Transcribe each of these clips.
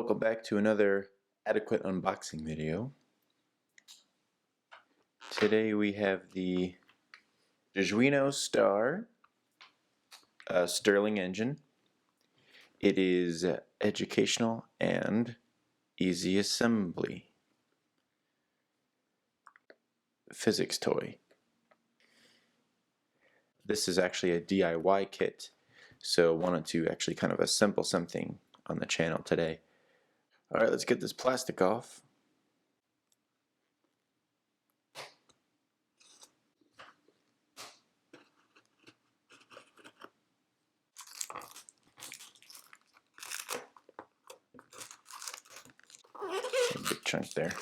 Welcome back to another adequate unboxing video. Today we have the Arduino Star stirling engine. It is educational and easy assembly. Physics toy. This is actually a DIY kit, so wanted to actually kind of assemble something on the channel today. Alright, let's get this plastic off. A big chunk there.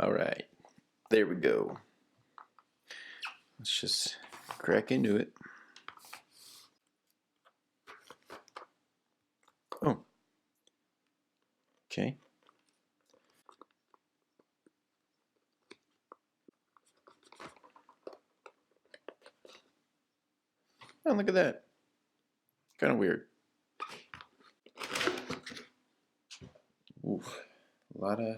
Alright, there we go. Let's just crack into it. Oh. Okay. Oh, look at that. Kind of weird. Ooh, a lot of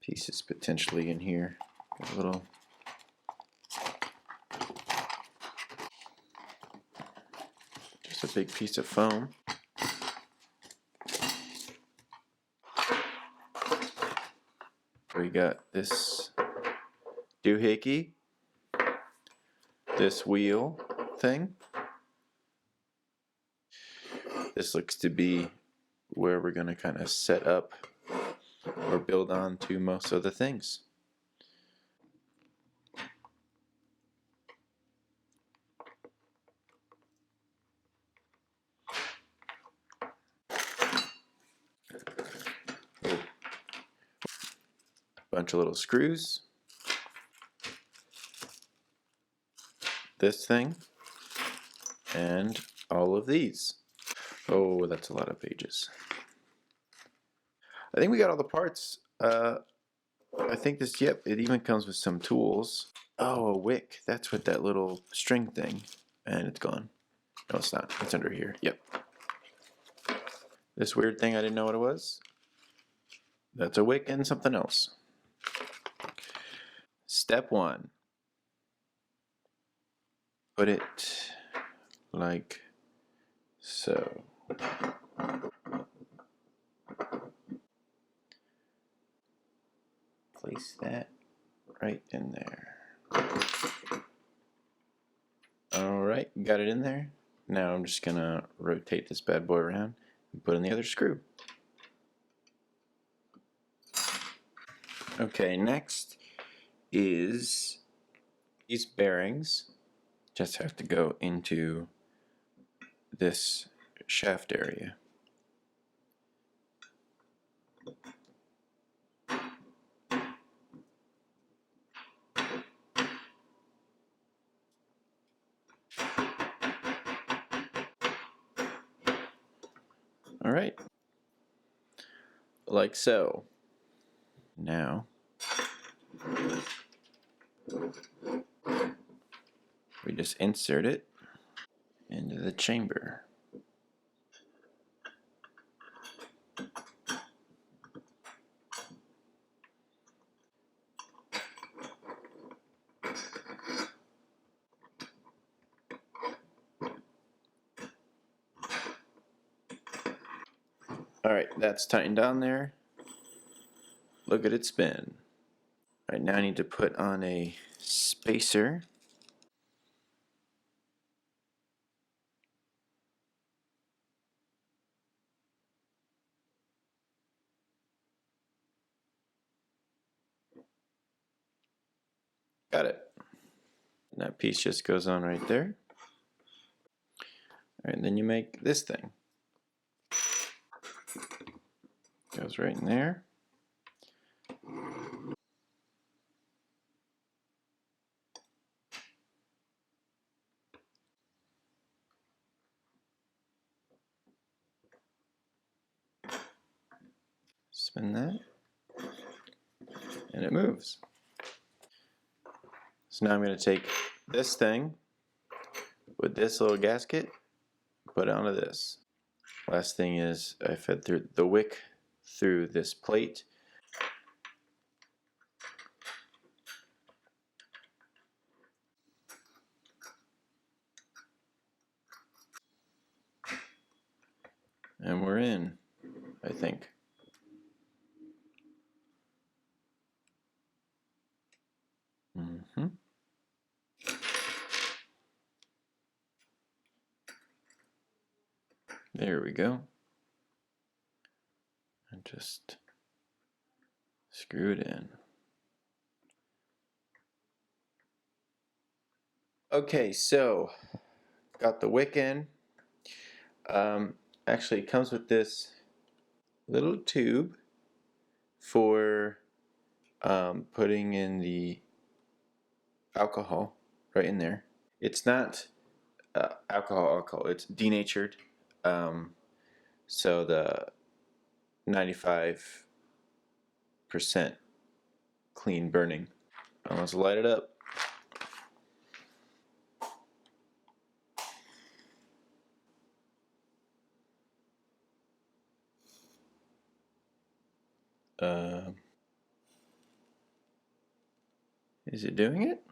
pieces potentially in here. Got a little just a big piece of foam. We got this doohickey, this wheel thing. This looks to be where we're going to kind of set up or build on to most of the things. Bunch of little screws. This thing. And all of these. Oh, that's a lot of pages. I think we got all the parts. I think this, yep, it even comes with some tools. Oh, a wick. That's what that little string thing. And it's gone. No, it's not. It's under here. Yep. This weird thing, I didn't know what it was. That's a wick and something else. Step 1. Put it like so. Place that right in there. Alright, got it in there. Now I'm just gonna rotate this bad boy around and put in the other screw. Okay, next is these bearings. Just have to go into this shaft area. Alright, like so. Now, we just insert it into the chamber. Alright, that's tightened down there. Look at it spin. Alright, now I need to put on a spacer. Got it. And that piece just goes on right there. Alright, and then you make this thing. Goes right in there. Spin that. and it moves. So now I'm going to take this thing with this little gasket, put it onto this. Last thing is I fed through the wick through this plate. And we're in, I think. There we go. And just screw it in. Okay, so got the wick in. Actually, it comes with this little tube for putting in the alcohol right in there. It's not alcohol, it's denatured. So the 95% clean burning. Let's light it up. Is it doing it?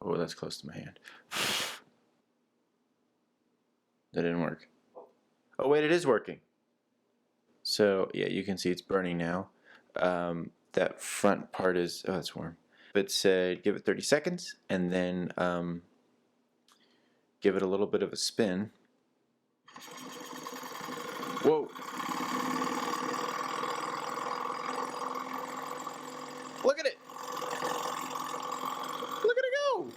Oh, that's close to my hand. That didn't work. Oh wait, it is working. So yeah, you can see it's burning now. That front part is, oh, it's warm. It said give it 30 seconds and then give it a little bit of a spin. Whoa! Look at it! Look at it go!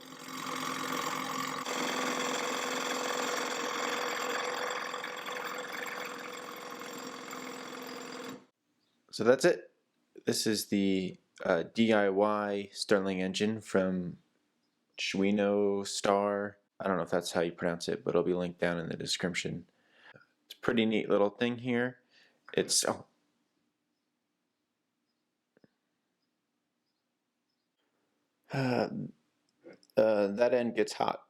So that's it. This is the DIY Stirling engine from Schwino Star. I don't know if that's how you pronounce it, but it'll be linked down in the description. It's a pretty neat little thing here. It's that end gets hot.